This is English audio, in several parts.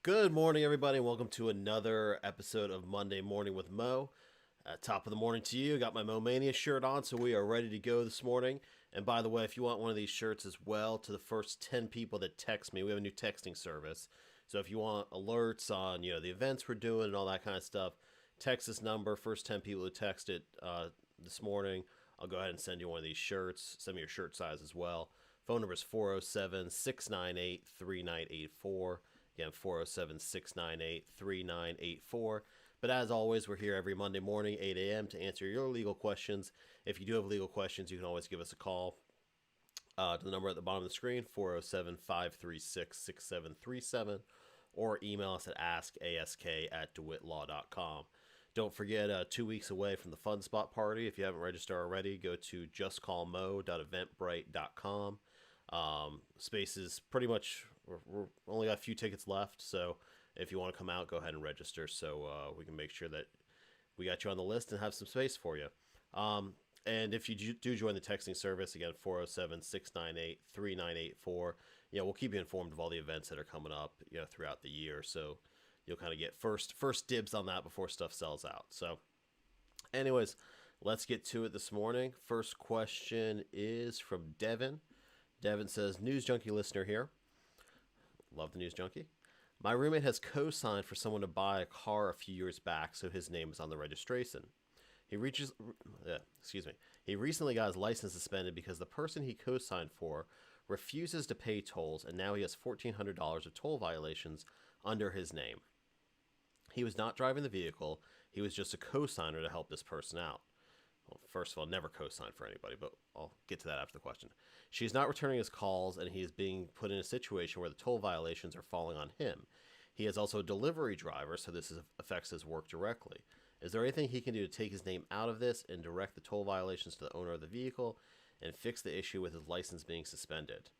Good morning, everybody, and welcome to another episode of Monday Morning with Mo. Top of the morning to you. Got my Mo Mania shirt on, so we are ready to go this morning. And by the way, if you want one of these shirts as well, to the first 10 people that text me, we have a new texting service. So if you want alerts on the events we're doing and all that kind of stuff, text this number. First 10 people who text it this morning, I'll go ahead and send you one of these shirts. Send me your shirt size as well. Phone number is 407 698 3984. Again, 407 698 3984. But as always, we're here every Monday morning, 8 a.m., to answer your legal questions. If you do have legal questions, you can always give us a call to the number at the bottom of the screen, 407 536 6737, or email us at askask@dewitlaw.com. Don't forget, 2 weeks away from the Fun Spot Party. If you haven't registered already, go to justcallmo.eventbrite.com. Spaces pretty much, we're only got a few tickets left, so if you want to come out, go ahead and register so we can make sure that we got you on the list and have some space for you. And if you do join the texting service, again, 407 698 3984, we'll keep you informed of all the events that are coming up throughout the year, so you'll kind of get first dibs on that before stuff sells out. So anyways, let's get to it this morning. First question is from Devin. Devin says, News Junkie listener here. Love the News Junkie. My roommate has co-signed for someone to buy a car a few years back, so his name is on the registration. He recently got his license suspended because the person he co-signed for refuses to pay tolls, and now he has $1,400 of toll violations under his name. He was not driving the vehicle. He was just a co-signer to help this person out. Well, first of all, never co-sign for anybody, but I'll get to that after the question. She's not returning his calls, and he is being put in a situation where the toll violations are falling on him. He is also a delivery driver, so this affects his work directly. Is there anything he can do to take his name out of this and direct the toll violations to the owner of the vehicle and fix the issue with his license being suspended?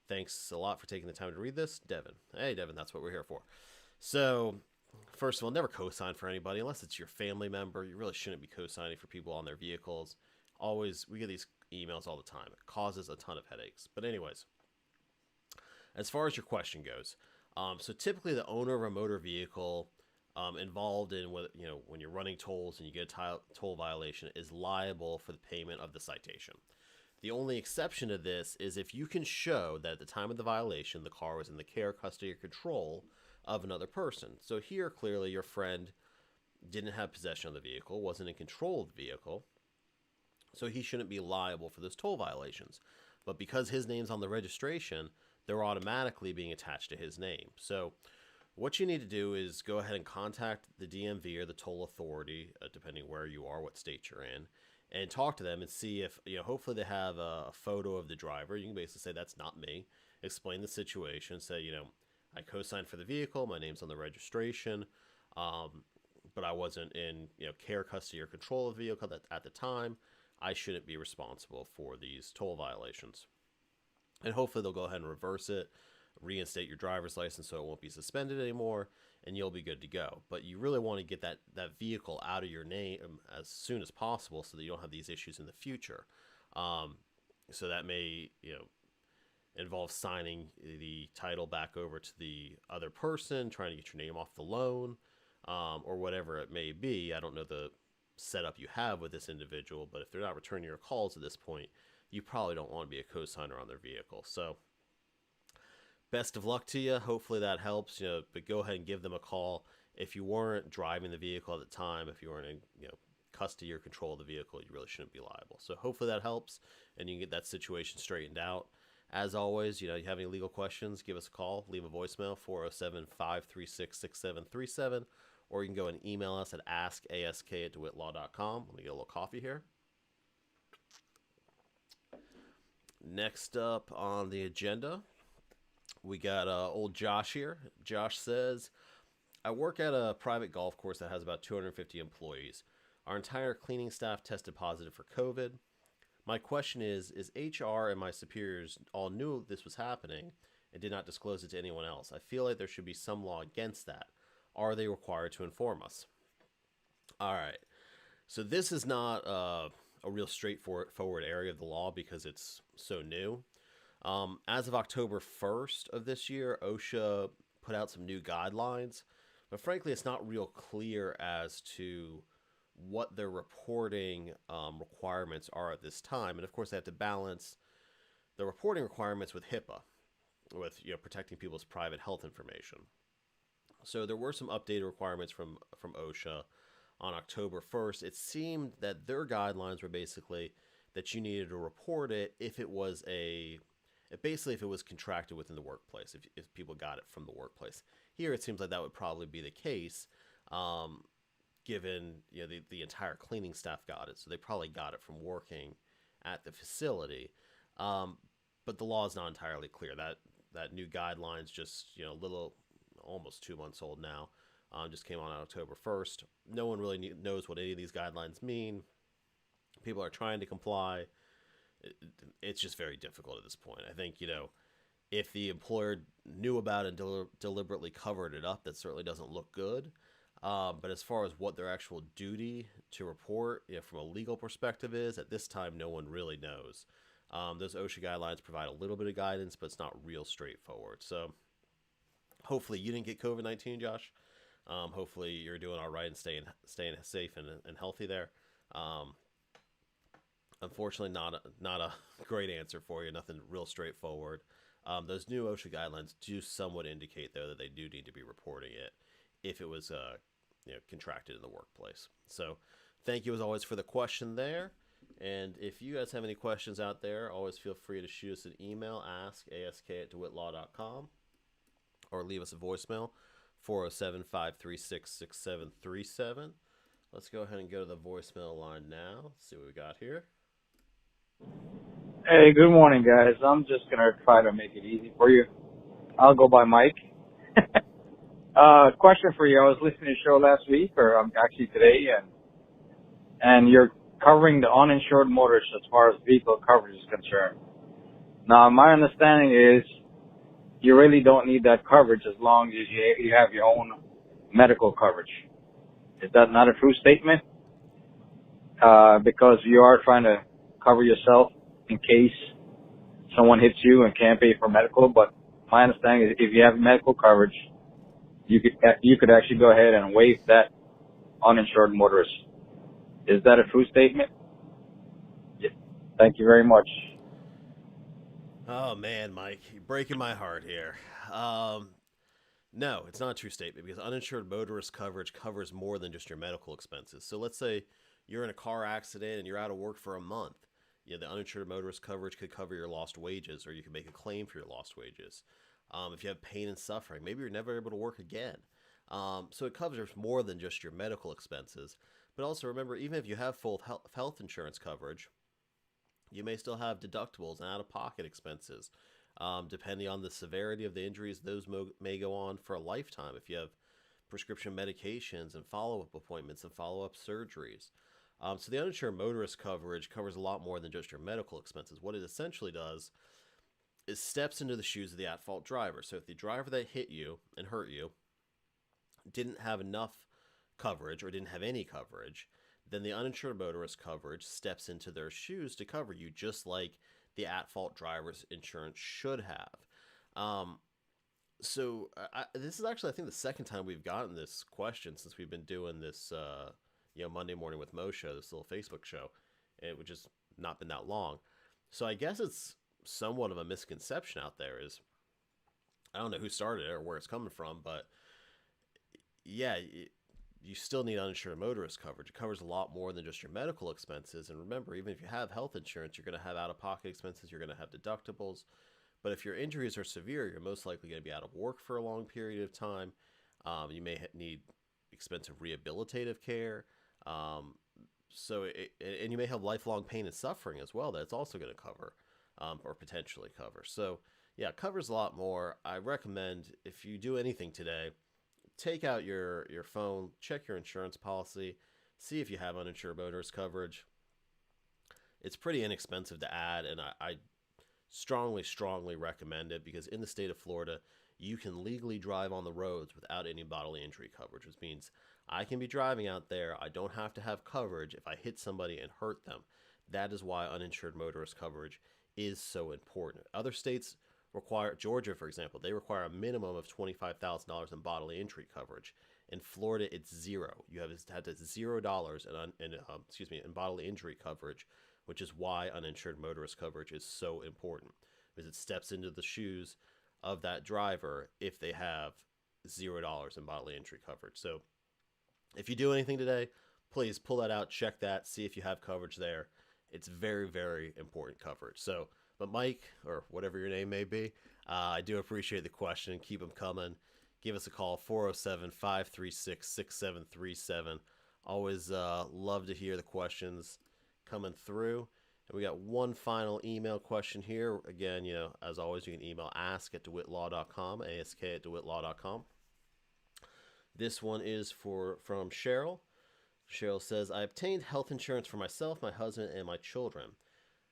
Thanks a lot for taking the time to read this, Devin. Hey, Devin, that's what we're here for. So, first of all, never co-sign for anybody unless it's your family member. You really shouldn't be co-signing for people on their vehicles. Always, we get these emails all the time. It causes a ton of headaches. But anyways, as far as your question goes, so typically the owner of a motor vehicle involved in when you're running tolls and you get a toll violation is liable for the payment of the citation. The only exception to this is if you can show that at the time of the violation, the car was in the care, custody, or control of another person. So here, clearly, your friend didn't have possession of the vehicle, wasn't in control of the vehicle, so he shouldn't be liable for those toll violations. But because his name's on the registration, they're automatically being attached to his name. So what you need to do is go ahead and contact the DMV or the toll authority, depending where you are, what state you're in, and talk to them and see if, hopefully they have a photo of the driver. You can basically say, that's not me. Explain the situation. Say, I co-signed for the vehicle. My name's on the registration, but I wasn't in care, custody, or control of the vehicle at the time. I shouldn't be responsible for these toll violations. And hopefully they'll go ahead and reverse it, reinstate your driver's license so it won't be suspended anymore, and you'll be good to go. But you really want to get that vehicle out of your name as soon as possible so that you don't have these issues in the future. So that may involve signing the title back over to the other person, trying to get your name off the loan, or whatever it may be. I don't know the setup you have with this individual, but if they're not returning your calls at this point, you probably don't want to be a co-signer on their vehicle. So best of luck to you. Hopefully that helps, but go ahead and give them a call. If you weren't driving the vehicle at the time, if you weren't in custody or control of the vehicle, you really shouldn't be liable. So hopefully that helps and you can get that situation straightened out. As always, you have any legal questions, give us a call, leave a voicemail, 407 536 6737, or you can go and email us at askask@dewitlaw.com. Let me get a little coffee here. Next up on the agenda, we got old Josh here. Josh says, I work at a private golf course that has about 250 employees. Our entire cleaning staff tested positive for COVID. My question is HR and my superiors all knew this was happening and did not disclose it to anyone else? I feel like there should be some law against that. Are they required to inform us? All right. So this is not a real straightforward area of the law because it's so new. As of October 1st of this year, OSHA put out some new guidelines, but frankly, it's not real clear as to what their reporting requirements are at this time. And of course, they have to balance the reporting requirements with HIPAA, with protecting people's private health information. So there were some updated requirements from OSHA on October 1st. It seemed that their guidelines were basically that you needed to report it if it was if it was contracted within the workplace, if people got it from the workplace. Here, it seems like that would probably be the case, given the entire cleaning staff got it, so they probably got it from working at the facility. But the law is not entirely clear. That new guidelines just little almost 2 months old now. Just came on October 1st. No one really knows what any of these guidelines mean. People are trying to comply. It's just very difficult at this point. I think if the employer knew about it and deliberately covered it up, that certainly doesn't look good. But as far as what their actual duty to report from a legal perspective is, at this time, no one really knows. Those OSHA guidelines provide a little bit of guidance, but it's not real straightforward. So hopefully you didn't get COVID-19, Josh. Hopefully you're doing all right and staying safe and healthy there. Unfortunately, not a great answer for you. Nothing real straightforward. Those new OSHA guidelines do somewhat indicate, though, that they do need to be reporting it if it was contracted in the workplace. So thank you as always for the question there. And if you guys have any questions out there, always feel free to shoot us an email, ask@dewitlaw.com, or leave us a voicemail, 407-536-6737. Let's go ahead and go to the voicemail line now. Let's see what we got here. Hey, good morning, guys. I'm just going to try to make it easy for you. I'll go by Mike. Question for you. I was listening to your show last week, or actually today, and you're covering the uninsured motorists as far as vehicle coverage is concerned. Now, my understanding is you really don't need that coverage as long as you have your own medical coverage. Is that not a true statement? Because you are trying to cover yourself in case someone hits you and can't pay for medical. But my understanding is if you have medical coverage, you could actually go ahead and waive that uninsured motorist. Is that a true statement? Yeah. Thank you very much. Oh man, Mike, you're breaking my heart here. No, it's not a true statement because uninsured motorist coverage covers more than just your medical expenses. So let's say you're in a car accident and you're out of work for a month. The uninsured motorist coverage could cover your lost wages, or you could make a claim for your lost wages. If you have pain and suffering, maybe you're never able to work again. So it covers more than just your medical expenses. But also remember, even if you have full health insurance coverage, you may still have deductibles and out-of-pocket expenses. Depending on the severity of the injuries, those may go on for a lifetime if you have prescription medications and follow-up appointments and follow-up surgeries. So the uninsured motorist coverage covers a lot more than just your medical expenses. What it essentially does is steps into the shoes of the at-fault driver. So if the driver that hit you and hurt you didn't have enough coverage or didn't have any coverage, then the uninsured motorist coverage steps into their shoes to cover you, just like the at-fault driver's insurance should have. So this is actually, I think, the second time we've gotten this question since we've been doing this, Monday Morning with Mo show, this little Facebook show, which has not been that long. So I guess it's somewhat of a misconception out there. I don't know who started it or where it's coming from, but yeah, you still need uninsured motorist coverage. It covers a lot more than just your medical expenses. And remember, even if you have health insurance, you're going to have out-of-pocket expenses, you're going to have deductibles. But if your injuries are severe, you're most likely going to be out of work for a long period of time. You may need expensive rehabilitative care. And you may have lifelong pain and suffering as well. That's also going to cover, or potentially cover. So yeah, it covers a lot more. I recommend, if you do anything today, take out your phone, check your insurance policy, see if you have uninsured motorist coverage. It's pretty inexpensive to add, and I strongly recommend it, because in the state of Florida, you can legally drive on the roads without any bodily injury coverage, which means I can be driving out there. I don't have to have coverage if I hit somebody and hurt them. That is why uninsured motorist coverage is so important. Other states Georgia, for example, they require a minimum of $25,000 in bodily injury coverage. In Florida, it's zero. You have had to $0 in bodily injury coverage, which is why uninsured motorist coverage is so important, because it steps into the shoes of that driver if they have $0 in bodily injury coverage. So if you do anything today, please pull that out, check that, see if you have coverage there. It's very, very important coverage. So, but Mike, or whatever your name may be, I do appreciate the question. Keep them coming. Give us a call, 407-536-6737. Always love to hear the questions coming through. And we got one final email question here. Again, as always, you can email ask@dewittlaw.com, ask@dewittlaw.com. This one is from Cheryl. Cheryl says, I obtained health insurance for myself, my husband, and my children.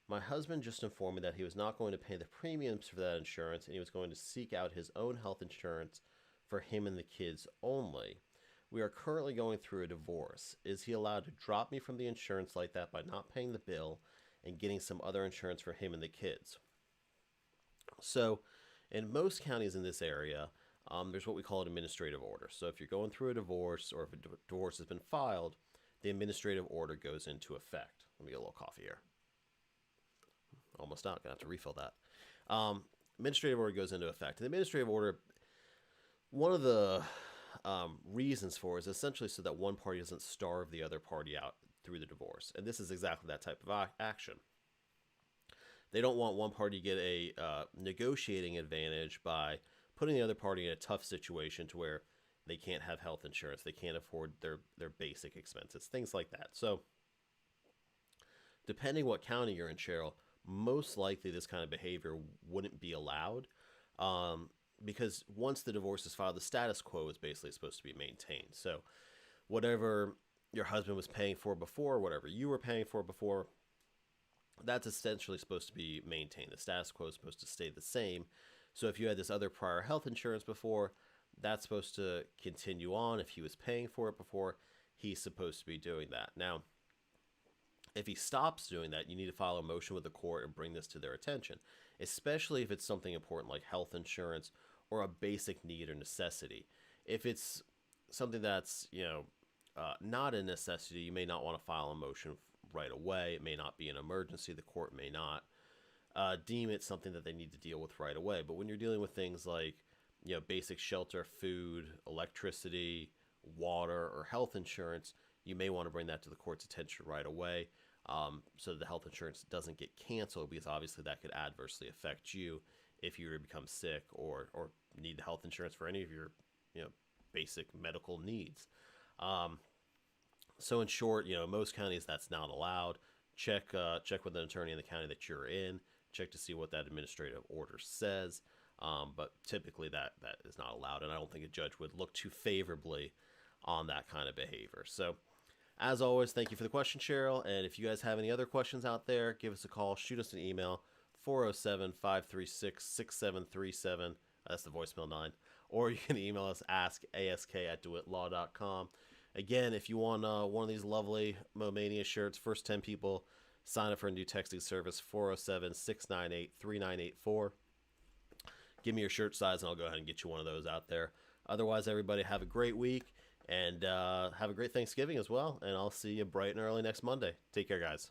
My husband just informed me that he was not going to pay the premiums for that insurance, and he was going to seek out his own health insurance for him and the kids only. We are currently going through a divorce. Is he allowed to drop me from the insurance like that by not paying the bill and getting some other insurance for him and the kids? So, in most counties in this area, there's what we call an administrative order. So if you're going through a divorce, or if a divorce has been filed, the administrative order goes into effect. Let me get a little coffee here. Almost out. Gonna have to refill that. Administrative order goes into effect. The administrative order, one of the reasons for it is essentially so that one party doesn't starve the other party out through the divorce. And this is exactly that type of action. They don't want one party to get a negotiating advantage by putting the other party in a tough situation to where they can't have health insurance, they can't afford their basic expenses, things like that. So depending what county you're in, Cheryl, most likely this kind of behavior wouldn't be allowed, because once the divorce is filed, the status quo is basically supposed to be maintained. So whatever your husband was paying for before, whatever you were paying for before, that's essentially supposed to be maintained. The status quo is supposed to stay the same. So if you had this other prior health insurance before, that's supposed to continue on. If he was paying for it before, he's supposed to be doing that. Now, if he stops doing that, you need to file a motion with the court and bring this to their attention, especially if it's something important like health insurance or a basic need or necessity. If it's something that's, not a necessity, you may not want to file a motion right away. It may not be an emergency. The court may not deem it something that they need to deal with right away. But when you're dealing with things like, basic shelter, food, electricity, water, or health insurance, you may want to bring that to the court's attention right away, so that the health insurance doesn't get canceled, because obviously that could adversely affect you if you were to become sick or need the health insurance for any of your basic medical needs. So in short, most counties that's not allowed. Check with an attorney in the county that you're in. Check to see what that administrative order says. But typically that is not allowed, and I don't think a judge would look too favorably on that kind of behavior. So as always, thank you for the question, Cheryl. And if you guys have any other questions out there, give us a call, shoot us an email, 407-536-6737. That's the voicemail 9. Or you can email us, ask@dewittlaw.com. Again, if you want one of these lovely Momania shirts, first 10 people sign up for a new texting service, 407-698-3984. Give me your shirt size, and I'll go ahead and get you one of those out there. Otherwise, everybody have a great week, and have a great Thanksgiving as well. And I'll see you bright and early next Monday. Take care, guys.